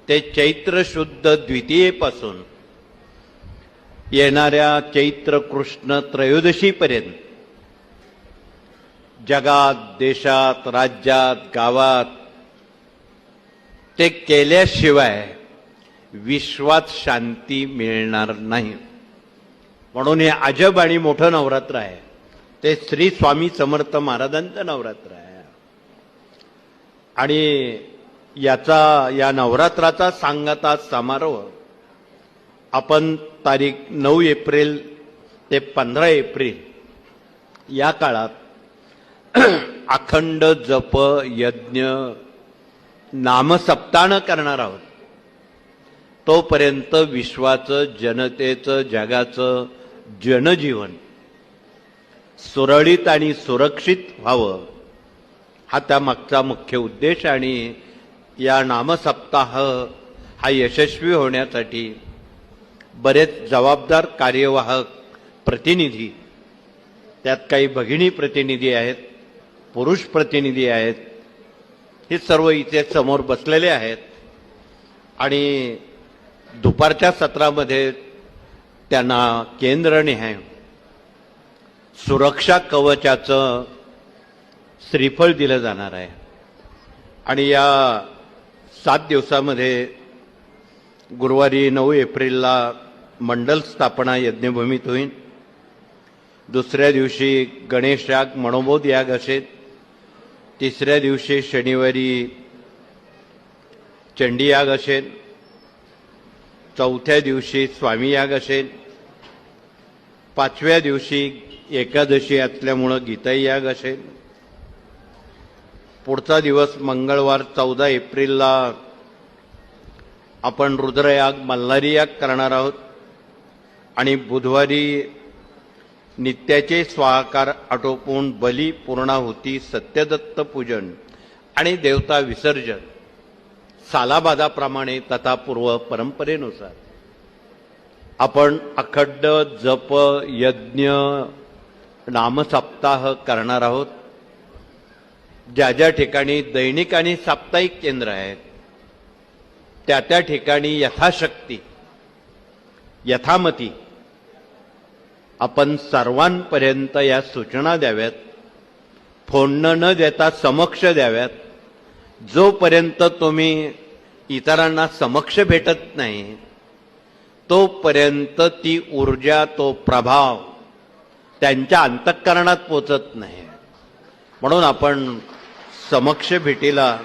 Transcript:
ते चैत्र शुद्ध द्वितीयेपासून येणाऱ्या चैत्र कृष्ण त्रयोदशीपर्यंत जगात, देशात, राज्यात, गावात ते केल्याशिवाय विश्वात शांती मिळणार नाही. म्हणून हे अजब आणि मोठं नवरात्र आहे. ते श्री स्वामी समर्थ महाराजांचं नवरात्र आहे. आणि या नवरात्राचा सांगता समारोह आपण तारीख 9 एप्रिल ते 15 एप्रिल या काळात अखंड जप यज्ञ नामसप्ताह करणार आहोत. तोपर्यंत विश्वाचं, जनतेचं, जगाचं जनजीवन सुरळीत आणि सुरक्षित व्हावं हा त्यामागचा मुख्य उद्देश. आणि या नामसप्ताह हा यशस्वी होण्यासाठी बरेच जबाबदार कार्यवाहक प्रतिनिधी, त्यात काही भगिनी प्रतिनिधी आहेत, पुरुष प्रतिनिधी आहेत, हे सर्व इथे समोर बसलेले आहेत. आणि दुपारच्या सत्रामध्ये त्यांना केंद्रनिहाय सुरक्षा कवचाचं श्रीफळ दिलं जाणार आहे. आणि या 7 दिवसामध्ये गुरुवारी 9 एप्रिलला मंडल स्थापना यज्ञभूमीत होईल. दुसऱ्या दिवशी गणेश याग, मनोबोध याग असेल. तिसऱ्या दिवशी शनिवारी चंडी याग असेल. चौथ्या दिवशी स्वामी याग असेल. 5व्या दिवशी एकादशी असल्यामुळं गीताई याग असेल. पुढचा दिवस मंगळवार 14 एप्रिलला आपण रुद्रयाग, मल्हारी याग करणार आहोत. आणि बुधवारी नित्याचे स्वाहाकार आटोपून बली, पूर्णाहुती, सत्यदत्त पूजन आणि देवता विसर्जन सालाबादाप्रमाणे तथा पूर्व परंपरेनुसार आपण अखंड जप यज्ञ नामसप्ताह करणार आहोत. ज्या ज्या ठिकाणी दैनिक आणि साप्ताहिक केंद्र आहेत त्या त्या ठिकाणी यथाशक्ती यथामती आपण सर्वांपर्यंत या सूचना द्याव्यात. फोडणं न देता समक्ष द्याव्यात. जोपर्यंत तुम्ही इतरांना समक्ष भेटत नाही तोपर्यंत ती ऊर्जा, तो प्रभाव त्यांच्या अंतःकरणात पोचत नाही. म्हणून आपण समक्ष भेटीला